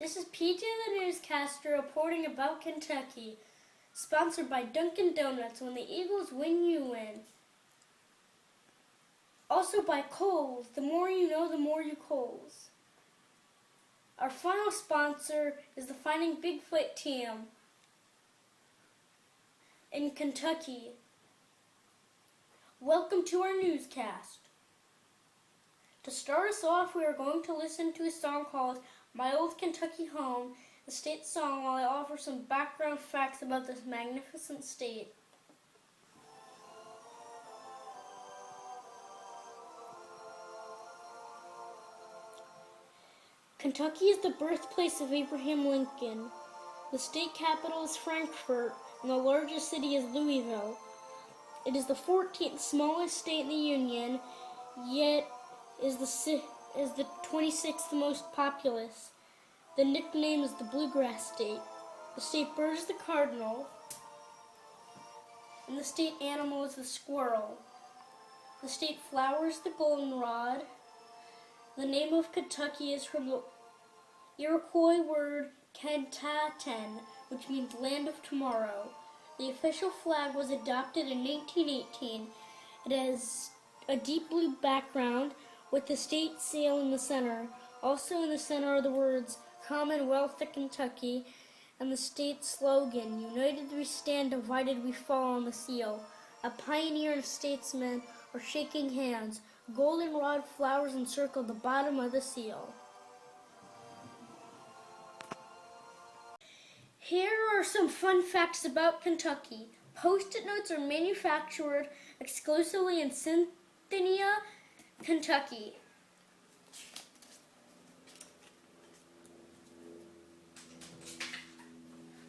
This is PJ the Newscaster reporting about Kentucky, sponsored by Dunkin' Donuts. When the Eagles win, you win. Also by Kohl's. The more you know, the more you Kohl's. Our final sponsor is the Finding Bigfoot team in Kentucky. Welcome to our newscast. To start us off, we are going to listen to a song called My Old Kentucky Home, the state song, while I offer some background facts about this magnificent state. Kentucky is the birthplace of Abraham Lincoln. The state capital is Frankfort, and the largest city is Louisville. It is the 14th smallest state in the Union, yet is the 26th most populous. The nickname is the Bluegrass State. The state bird is the cardinal, and the state animal is the squirrel. The state flower is the goldenrod. The name of Kentucky is from the Iroquois word Kentaten, which means land of tomorrow. The official flag was adopted in 1918. It has a deep blue background with the state sail in the center. Also in the center are the words Commonwealth of Kentucky and the state slogan, United we stand, divided we fall, on the seal. A pioneer and a statesman are shaking hands. Goldenrod flowers encircle the bottom of the seal. Here are some fun facts about Kentucky. Post-it notes are manufactured exclusively in Cynthia, Kentucky.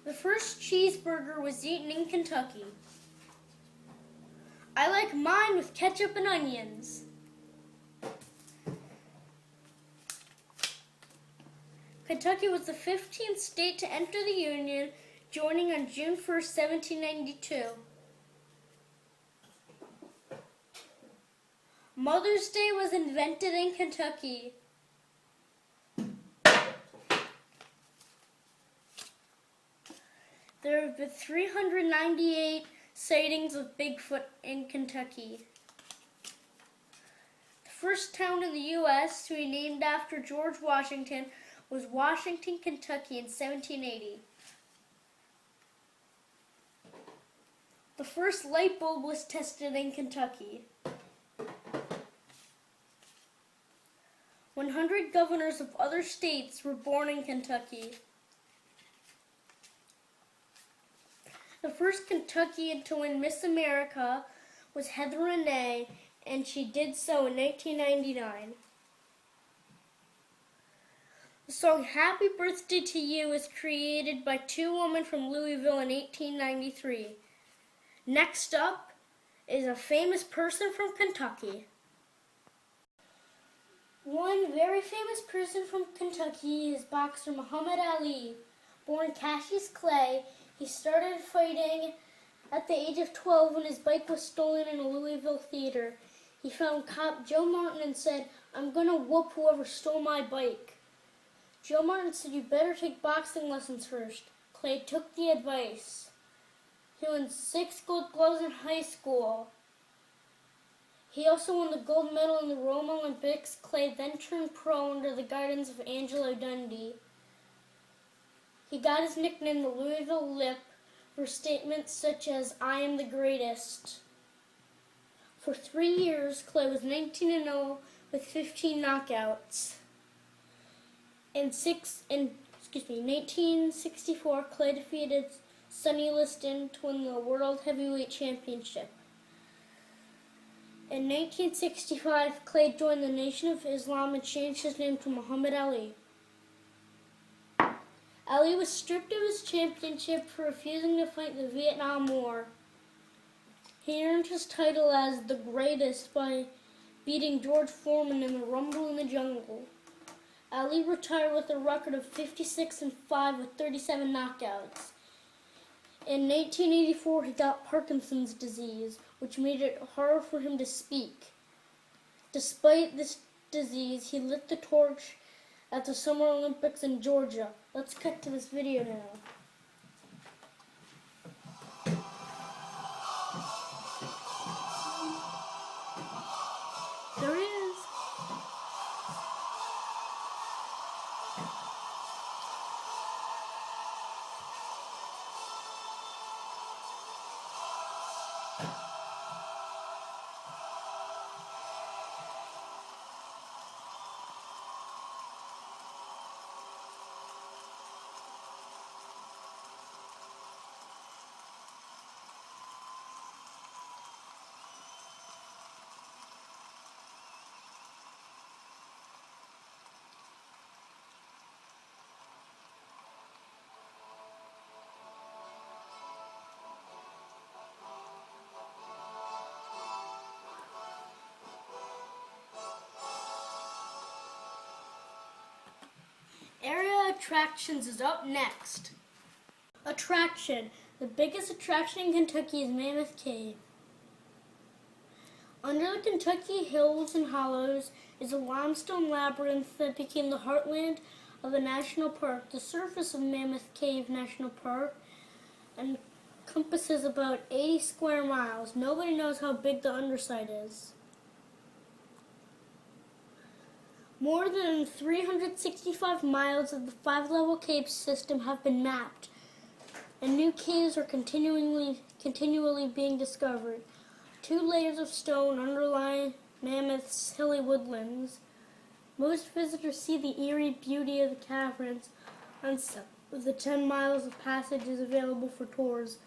The first cheeseburger was eaten in Kentucky. I like mine with ketchup and onions. Kentucky was the 15th state to enter the Union, joining on June 1st, 1792. Mother's Day was invented in Kentucky. There have been 398 sightings of Bigfoot in Kentucky. The first town in the U.S. to be named after George Washington was Washington, Kentucky in 1780. The first light bulb was tested in Kentucky. 100 governors of other states were born in Kentucky. The first Kentuckian to win Miss America was Heather Renee, and she did so in 1999. The song Happy Birthday to You was created by two women from Louisville in 1893. Next up is a famous person from Kentucky. One very famous person from Kentucky is boxer Muhammad Ali. Born Cassius Clay, he started fighting at the age of 12 when his bike was stolen in a Louisville theater. He found cop Joe Martin and said, "I'm gonna whoop whoever stole my bike." Joe Martin said, "You better take boxing lessons first." Clay took the advice. He won 6 gold gloves in high school. He also won the gold medal in the Rome Olympics. Clay then turned pro under the guidance of Angelo Dundee. He got his nickname the Louisville Lip for statements such as, "I am the greatest." For 3 years, Clay was 19-0 with 15 knockouts. In 1964, Clay defeated Sonny Liston to win the World Heavyweight Championship. In 1965, Clay joined the Nation of Islam and changed his name to Muhammad Ali. Ali was stripped of his championship for refusing to fight in the Vietnam War. He earned his title as the greatest by beating George Foreman in the Rumble in the Jungle. Ali retired with a record of 56-5 with 37 knockouts. In 1984, he got Parkinson's disease, which made it hard for him to speak. Despite this disease, he lit the torch at the Summer Olympics in Georgia. Let's cut to this video now. There he is. Area attractions is up next. Attraction. The biggest attraction in Kentucky is Mammoth Cave. Under the Kentucky hills and hollows is a limestone labyrinth that became the heartland of the national park. The surface of Mammoth Cave National Park encompasses about 80 square miles. Nobody knows how big the underside is. More than 365 miles of the 5-level cave system have been mapped, and new caves are continually being discovered. 2 layers of stone underlie Mammoth's hilly woodlands. Most visitors see the eerie beauty of the caverns on some of the 10 miles of passages available for tours.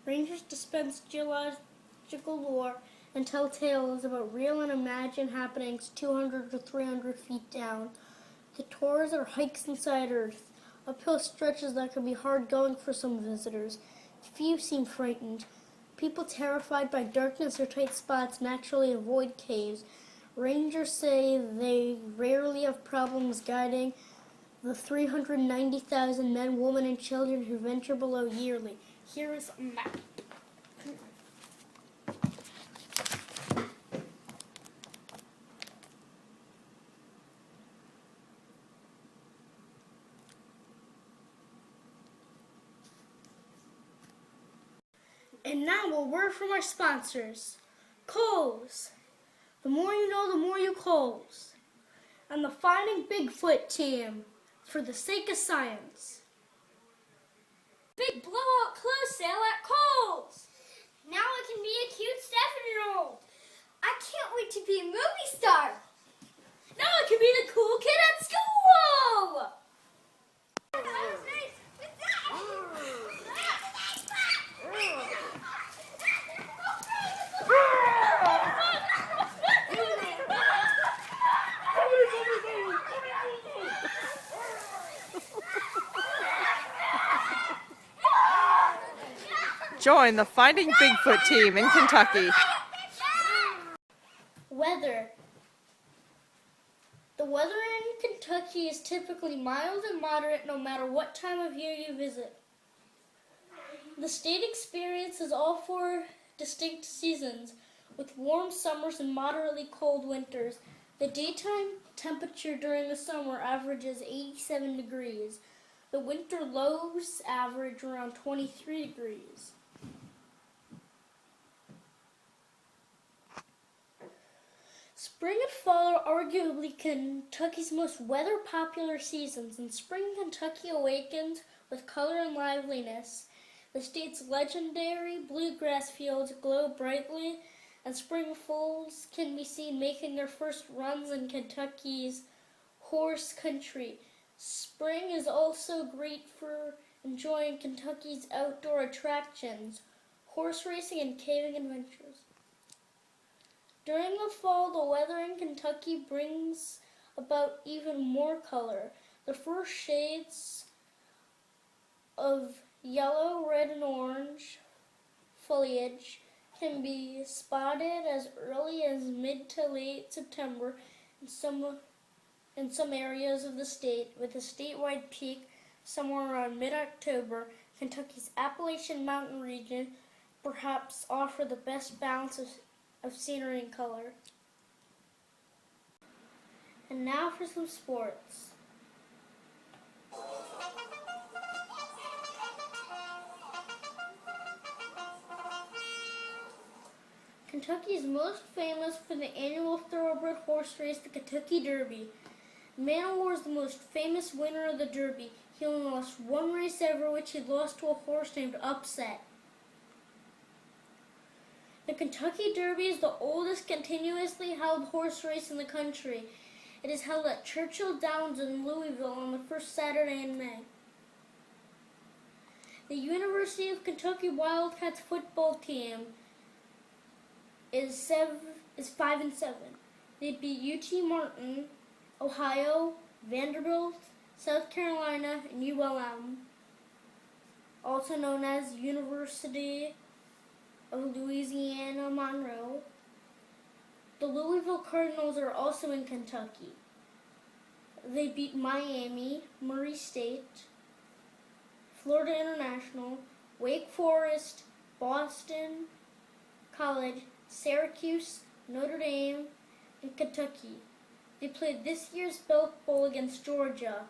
Rangers dispense geological lore and tell tales about real and imagined happenings 200 to 300 feet down. The tours are hikes inside Earth, uphill stretches that can be hard going for some visitors. Few seem frightened. People terrified by darkness or tight spots naturally avoid caves. Rangers say they rarely have problems guiding the 390,000 men, women, and children who venture below yearly. Here is a map. And now a word from our sponsors. Coles. The more you know, the more you Coles. And the Finding Bigfoot team. For the sake of science. Big blowout clothes sale at Kohl's. Now I can be a cute 7-year-old. I can't wait to be a movie star. Now I can be the cool kid at school. Join the Finding Bigfoot team in Kentucky. Weather. The weather in Kentucky is typically mild and moderate no matter what time of year you visit. The state experiences all 4 distinct seasons, with warm summers and moderately cold winters. The daytime temperature during the summer averages 87 degrees. The winter lows average around 23 degrees. Spring and fall are arguably Kentucky's most weather-popular seasons. In spring, Kentucky awakens with color and liveliness. The state's legendary bluegrass fields glow brightly, and spring foals can be seen making their first runs in Kentucky's horse country. Spring is also great for enjoying Kentucky's outdoor attractions, horse racing, and caving adventures. During the fall, the weather in Kentucky brings about even more color. The first shades of yellow, red, and orange foliage can be spotted as early as mid to late September in some areas of the state, with a statewide peak somewhere around mid-October. Kentucky's Appalachian Mountain region perhaps offer the best balance of scenery and color. And now for some sports. Kentucky is most famous for the annual thoroughbred horse race, the Kentucky Derby. Manowar is the most famous winner of the Derby. He only lost one race ever, which he lost to a horse named Upset. The Kentucky Derby is the oldest continuously held horse race in the country. It is held at Churchill Downs in Louisville on the first Saturday in May. The University of Kentucky Wildcats football team is 5-7. They beat UT Martin, Ohio, Vanderbilt, South Carolina, and ULM, also known as University of Louisiana Monroe. The Louisville Cardinals are also in Kentucky. They beat Miami, Murray State, Florida International, Wake Forest, Boston College, Syracuse, Notre Dame, and Kentucky. They played this year's Belk Bowl against Georgia.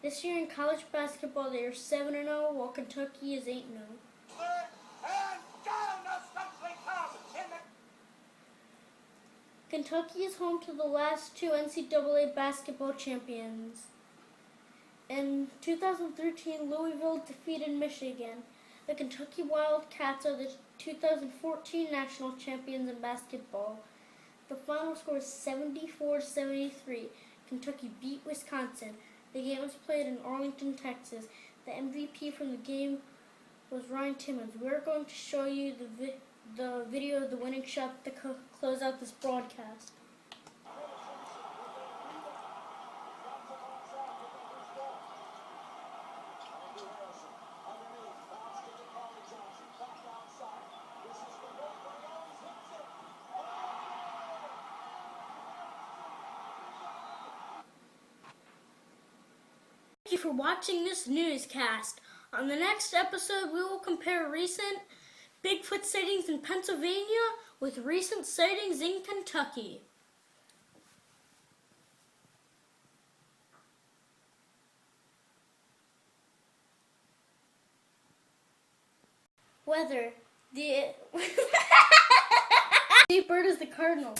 This year in college basketball, they are 7-0, while Kentucky is 8-0. Kentucky is home to the last two NCAA basketball champions. In 2013, Louisville defeated Michigan. The Kentucky Wildcats are the 2014 national champions in basketball. The final score is 74-73. Kentucky beat Wisconsin. The game was played in Arlington, Texas. The MVP from the game was Ryan Timmons. We're going to show you the video of the winning shot to close out this broadcast. Thank you for watching this newscast. On the next episode, we will compare recent Bigfoot sightings in Pennsylvania with recent sightings in Kentucky. Weather. The bird is the cardinal.